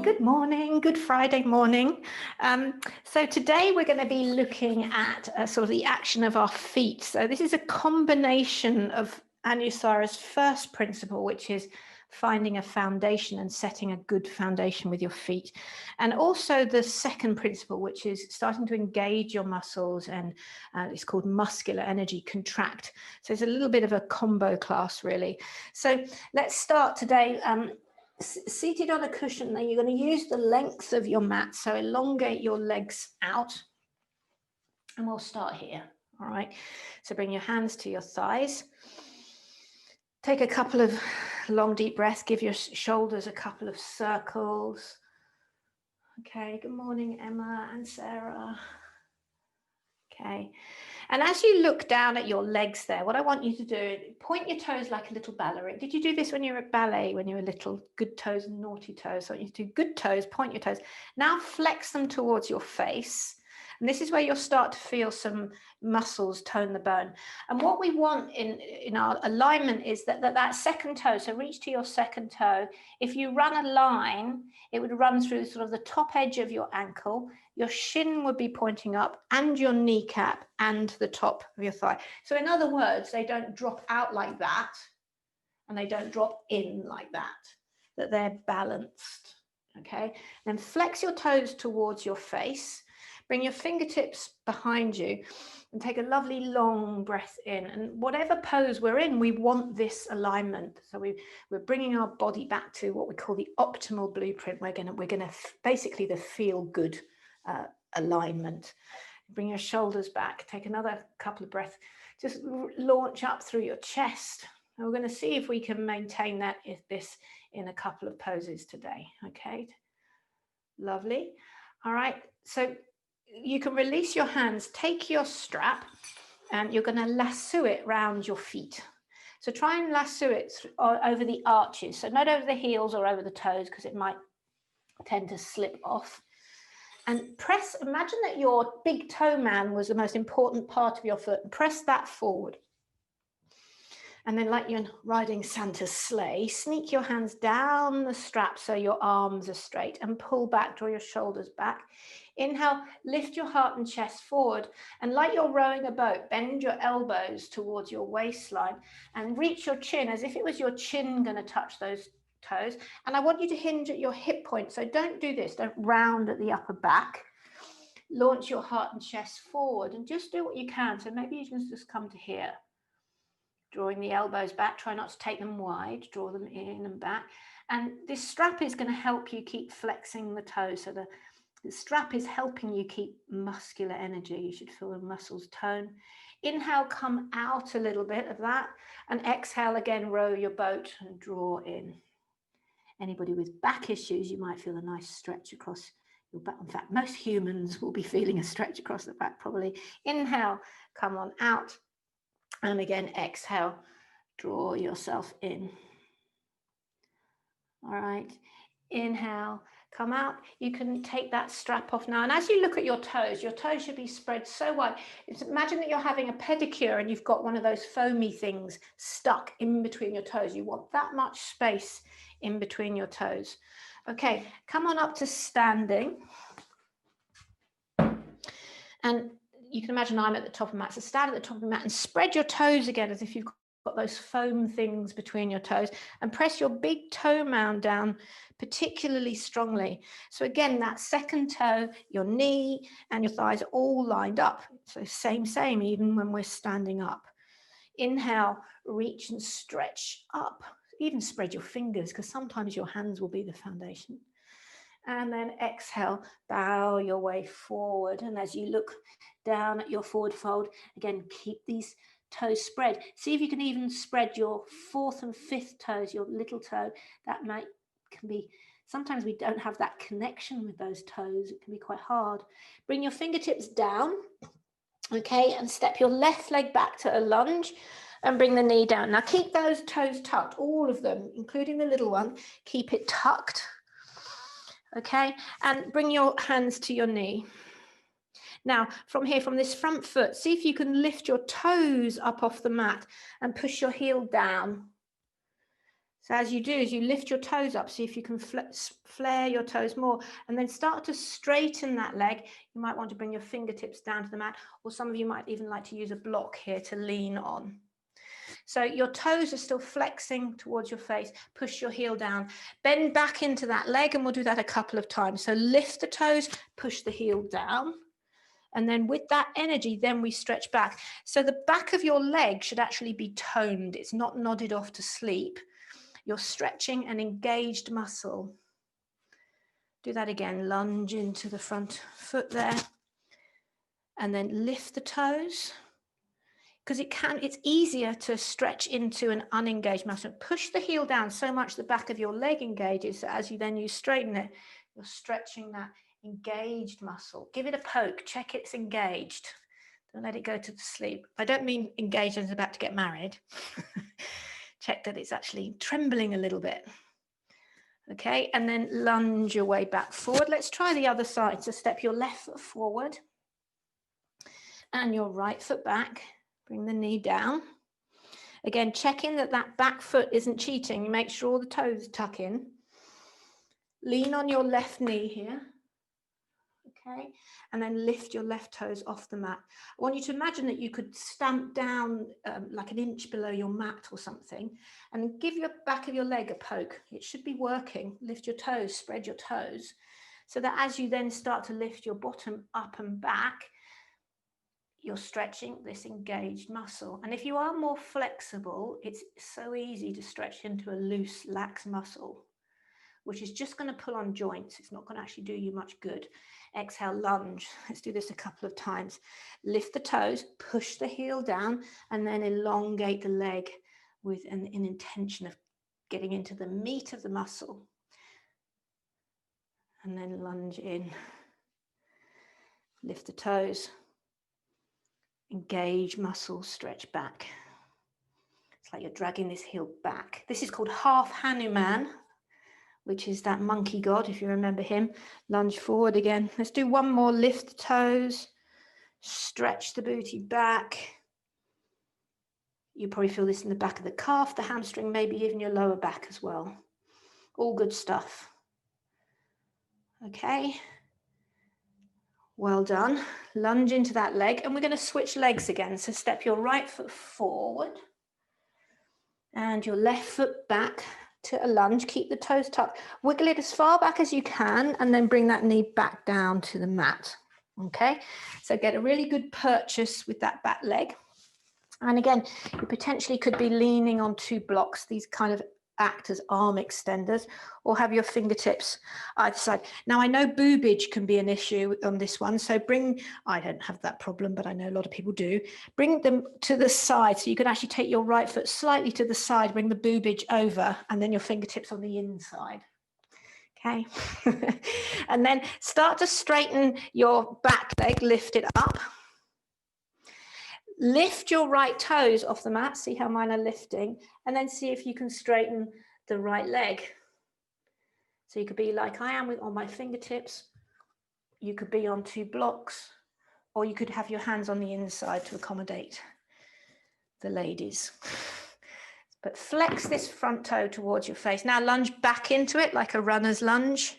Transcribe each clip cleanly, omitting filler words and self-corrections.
good morning, good Friday morning. So today we're going to be looking at sort of the action of our feet. So this is a combination of Anusara's first principle, which is finding a foundation and setting a good foundation with your feet. And also the second principle, which is starting to engage your muscles, and it's called muscular energy contract. So it's a little bit of a combo class, really. So let's start today. Seated on a cushion, then you're going to use the length of your mat, so elongate your legs out, and we'll start here. All right, so bring your hands to your thighs, take a couple of long deep breaths, give your shoulders a couple of circles. Okay, good morning Emma and Sarah. Okay, and as you look down at your legs there, what I want you to do is point your toes like a little ballerina. Did you do this when you were at ballet, when you were little? Good toes and naughty toes. So you do good toes, point your toes. Now flex them towards your face. And this is where you'll start to feel some muscles tone the bone. And what we want in our alignment is that second toe, so reach to your second toe. If you run a line, it would run through sort of the top edge of your ankle. Your shin would be pointing up, and your kneecap and the top of your thigh. So in other words, they don't drop out like that, and they don't drop in like that they're balanced. Okay, then flex your toes towards your face. Bring your fingertips behind you and take a lovely long breath in. And whatever pose we're in, we want this alignment. So we're bringing our body back to what we call the optimal blueprint. We're gonna basically the feel good alignment. Bring your shoulders back. Take another couple of breaths. Just launch up through your chest. And we're going to see if we can maintain this in a couple of poses today. Okay, lovely. All right, so you can release your hands, take your strap, and you're going to lasso it round your feet. So try and lasso it over the arches, so not over the heels or over the toes, because it might tend to slip off. And press, imagine that your big toe man was the most important part of your foot, and press that forward. And then, like you're riding Santa's sleigh, sneak your hands down the strap so your arms are straight, and pull back, draw your shoulders back. Inhale, lift your heart and chest forward, and like you're rowing a boat, bend your elbows towards your waistline and reach your chin as if it was your chin going to touch those toes. And I want you to hinge at your hip point, so don't do this, don't round at the upper back. Launch your heart and chest forward and just do what you can. So maybe you can just come to here. Drawing the elbows back, try not to take them wide, draw them in and back. And this strap is going to help you keep flexing the toes. So the strap is helping you keep muscular energy. You should feel the muscles tone. Inhale, come out a little bit of that. And exhale again, row your boat and draw in. Anybody with back issues, you might feel a nice stretch across your back. In fact, most humans will be feeling a stretch across the back probably. Inhale, come on out. And again, exhale, draw yourself in. All right, inhale, come out. You can take that strap off now. And as you look at your toes should be spread so wide. Imagine that you're having a pedicure and you've got one of those foamy things stuck in between your toes. You want that much space in between your toes. Okay, come on up to standing. And you can imagine I'm at the top of the mat. So stand at the top of the mat and spread your toes again as if you've got those foam things between your toes, and press your big toe mound down particularly strongly. So again, that second toe, your knee and your thighs are all lined up. So same, even when we're standing up. Inhale, reach and stretch up. Even spread your fingers, because sometimes your hands will be the foundation. And then exhale, bow your way forward. And as you look down at your forward fold, again, keep these toes spread. See if you can even spread your fourth and fifth toes, your little toe. That can be, sometimes we don't have that connection with those toes. It can be quite hard. Bring your fingertips down, okay, and step your left leg back to a lunge and bring the knee down. Now keep those toes tucked, all of them, including the little one. Keep it tucked. Okay, and bring your hands to your knee. Now, from here, from this front foot, see if you can lift your toes up off the mat and push your heel down. So as you do, is you lift your toes up, see if you can flare your toes more, and then start to straighten that leg. You might want to bring your fingertips down to the mat, or some of you might even like to use a block here to lean on. So your toes are still flexing towards your face. Push your heel down. Bend back into that leg, and we'll do that a couple of times. So lift the toes, push the heel down. And then with that energy, then we stretch back. So the back of your leg should actually be toned. It's not nodded off to sleep. You're stretching an engaged muscle. Do that again. Lunge into the front foot there. And then lift the toes. Because it's easier to stretch into an unengaged muscle. Push the heel down so much the back of your leg engages. So as you straighten it, you're stretching that engaged muscle. Give it a poke. Check it's engaged. Don't let it go to sleep. I don't mean engaged as it's about to get married. Check that it's actually trembling a little bit. Okay, and then lunge your way back forward. Let's try the other side. So step your left foot forward and your right foot back. Bring the knee down. Again, checking that that back foot isn't cheating. Make sure all the toes tuck in. Lean on your left knee here. Okay, and then lift your left toes off the mat. I want you to imagine that you could stamp down like an inch below your mat or something, and give your back of your leg a poke. It should be working. Lift your toes, spread your toes, so that as you then start to lift your bottom up and back, you're stretching this engaged muscle. And if you are more flexible, it's so easy to stretch into a loose, lax muscle, which is just going to pull on joints. It's not going to actually do you much good. Exhale, lunge. Let's do this a couple of times. Lift the toes, push the heel down, and then elongate the leg with an intention of getting into the meat of the muscle. And then lunge in. Lift the toes. Engage muscles, stretch back. It's like you're dragging this heel back. This is called half Hanuman, which is that monkey god, if you remember him. Lunge forward again. Let's do one more. Lift the toes, stretch the booty back. You probably feel this in the back of the calf, the hamstring, maybe even your lower back as well. All good stuff. Okay. Well done. Lunge into that leg, and we're going to switch legs again. So step your right foot forward and your left foot back to a lunge. Keep the toes tucked. Wiggle it as far back as you can, and then bring that knee back down to the mat. Okay, so get a really good purchase with that back leg. And again, you potentially could be leaning on two blocks. These kind of act as arm extenders, or have your fingertips either side. Now, I know boobage can be an issue on this one, so I don't have that problem, but I know a lot of people do. Bring them to the side, so you can actually take your right foot slightly to the side, bring the boobage over, and then your fingertips on the inside. Okay, and then start to straighten your back leg, lift it up. Lift your right toes off the mat, see how mine are lifting, and then see if you can straighten the right leg. So you could be like I am on my fingertips, you could be on two blocks, or you could have your hands on the inside to accommodate the ladies. But flex this front toe towards your face. Now lunge back into it like a runner's lunge.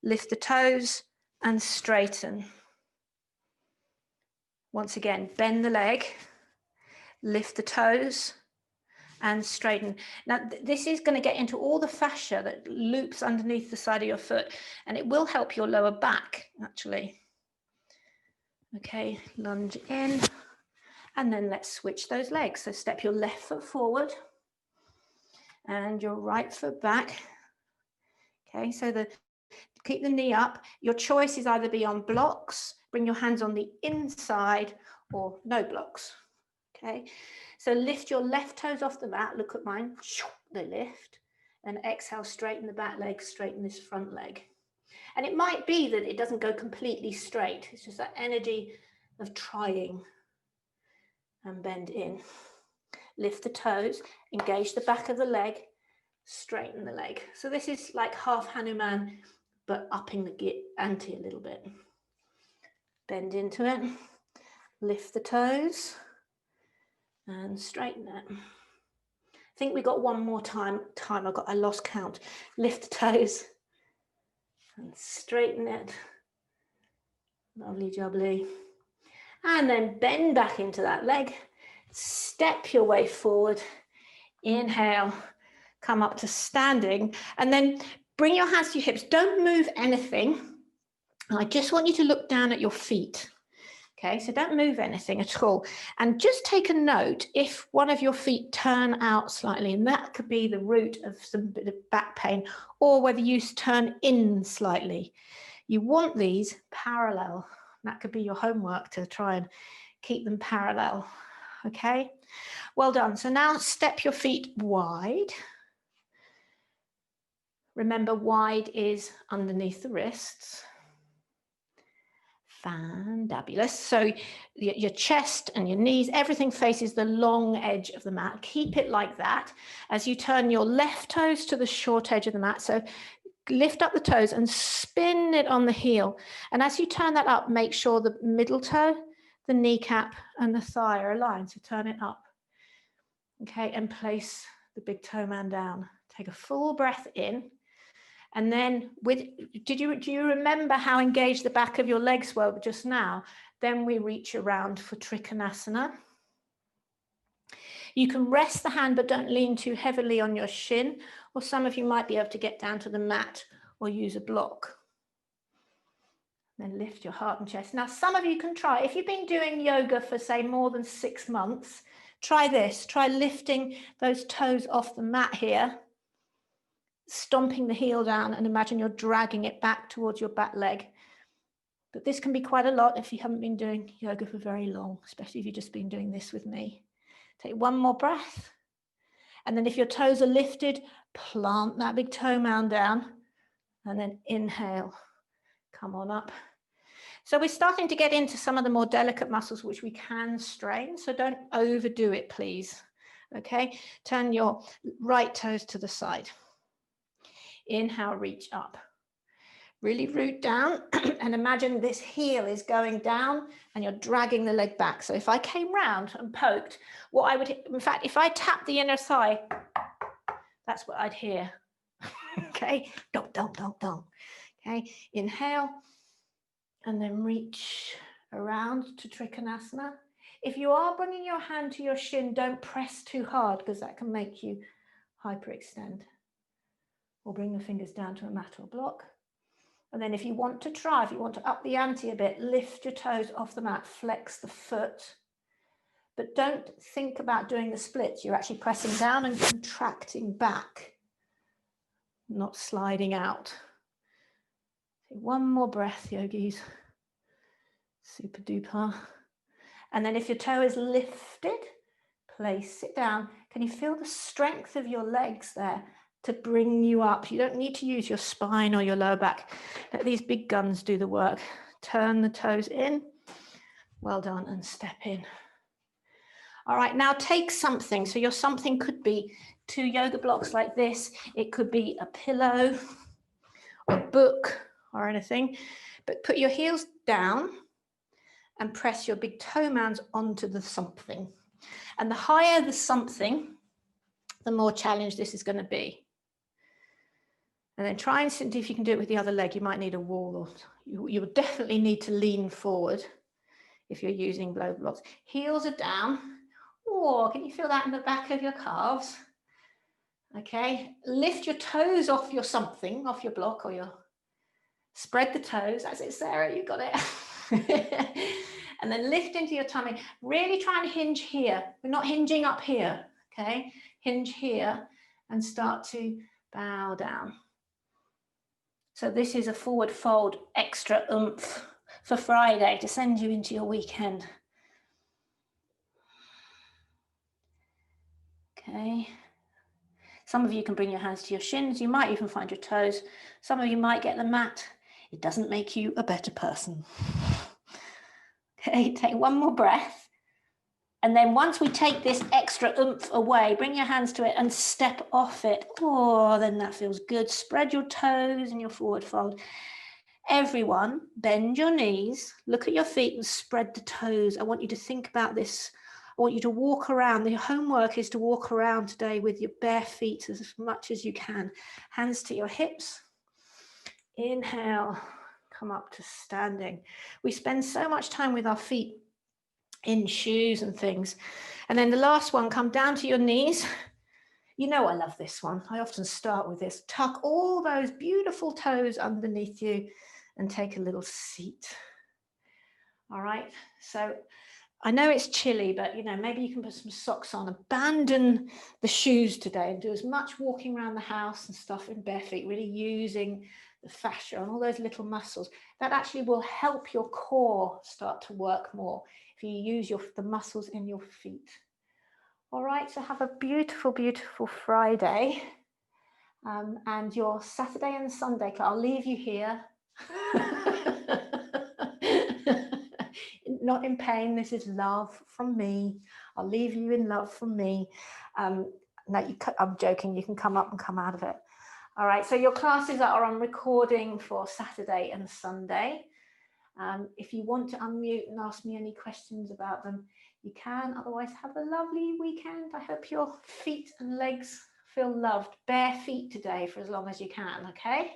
Lift the toes and straighten. Once again, bend the leg, lift the toes and straighten. Now, this is going to get into all the fascia that loops underneath the side of your foot, and it will help your lower back, actually. Okay, lunge in, and then let's switch those legs. So step your left foot forward and your right foot back. Okay, so keep the knee up. Your choice is either be on blocks, bring your hands on the inside, or no blocks. Okay, so lift your left toes off the mat. Look at mine. They lift. And exhale, straighten the back leg, straighten this front leg. And it might be that it doesn't go completely straight. It's just that energy of trying. And bend in. Lift the toes, engage the back of the leg, straighten the leg. So this is like half Hanuman, but upping the ante a little bit. Bend into it, lift the toes, and straighten it. think we got one more time. I lost count. Lift the toes and straighten it. Lovely jubbly. And then bend back into that leg. Step your way forward. Inhale, come up to standing, and then bring your hands to your hips. Don't move anything. I just want you to look down at your feet. Okay, so don't move anything at all. And just take a note if one of your feet turn out slightly, and that could be the root of some bit of back pain, or whether you turn in slightly. You want these parallel. That could be your homework, to try and keep them parallel. Okay, well done. So now step your feet wide. Remember, wide is underneath the wrists. Fabulous. So your chest and your knees, everything faces the long edge of the mat. Keep it like that as you turn your left toes to the short edge of the mat. So lift up the toes and spin it on the heel. And as you turn that up, make sure the middle toe, the kneecap, and the thigh are aligned. So turn it up. Okay, and place the big toe man down. Take a full breath in. And then do you remember how engaged the back of your legs were just now? Then we reach around for Trikonasana. You can rest the hand, but don't lean too heavily on your shin, or some of you might be able to get down to the mat or use a block. Then lift your heart and chest. Now, some of you can try, if you've been doing yoga for say more than 6 months, try this. Try lifting those toes off the mat here, stomping the heel down, and imagine you're dragging it back towards your back leg. But this can be quite a lot if you haven't been doing yoga for very long, especially if you've just been doing this with me. Take one more breath. And then if your toes are lifted, plant that big toe mound down, and then inhale, come on up. So we're starting to get into some of the more delicate muscles which we can strain, so don't overdo it, please. Okay, turn your right toes to the side. Inhale, reach up. Really root down and imagine this heel is going down and you're dragging the leg back. So if I came round and poked, what I would, in fact, if I tap the inner thigh, that's what I'd hear. Okay, don't. Okay, inhale and then reach around to Trikonasana. If you are bringing your hand to your shin, don't press too hard because that can make you hyperextend. Or bring the fingers down to a mat or block. And then if you want to up the ante a bit, lift your toes off the mat, flex the foot. But don't think about doing the splits. You're actually pressing down and contracting back, not sliding out. Take one more breath, yogis. Super duper. And then if your toe is lifted, place it down. Can you feel the strength of your legs there to bring you up? You don't need to use your spine or your lower back. Let these big guns do the work. Turn the toes in. Well done, and step in. All right, now take something. So your something could be 2 yoga blocks like this. It could be a pillow, a book, or anything. But put your heels down and press your big toe mounds onto the something. And the higher the something, the more challenge this is going to be. And then try and see if you can do it with the other leg. You might need a wall, or you would definitely need to lean forward if you're using blow blocks. Heels are down. Or can you feel that in the back of your calves? Okay, lift your toes off your something, off your block or your, spread the toes. That's it, Sarah, you got it. And then lift into your tummy. Really try and hinge here. We're not hinging up here, okay? Hinge here and start to bow down. So this is a forward fold, extra oomph for Friday to send you into your weekend. Okay. Some of you can bring your hands to your shins. You might even find your toes. Some of you might get the mat. It doesn't make you a better person. Okay, take one more breath. And then once we take this extra oomph away, bring your hands to it and step off it. Oh, then that feels good. Spread your toes in your forward fold. Everyone, bend your knees, look at your feet and spread the toes. I want you to think about this. want you to walk around. The homework is to walk around today with your bare feet as much as you can. Hands to your hips. Inhale, come up to standing. We spend so much time with our feet in shoes and things. And then the last one, come down to your knees. You know I love this one. I often start with this. Tuck all those beautiful toes underneath you and take a little seat. All right, so I know it's chilly, but maybe you can put some socks on. Abandon the shoes today and do as much walking around the house and stuff in bare feet, really using the fascia and all those little muscles. That actually will help your core start to work more if you use the muscles in your feet. All right, so have a beautiful, beautiful Friday. And your Saturday and Sunday, I'll leave you here. Not in pain, this is love from me. I'll leave you in love from me. No, I'm joking, you can come up and come out of it. All right, so your classes are on recording for Saturday and Sunday. If you want to unmute and ask me any questions about them, you can. Otherwise, have a lovely weekend. I hope your feet and legs feel loved. Bare feet today for as long as you can, okay?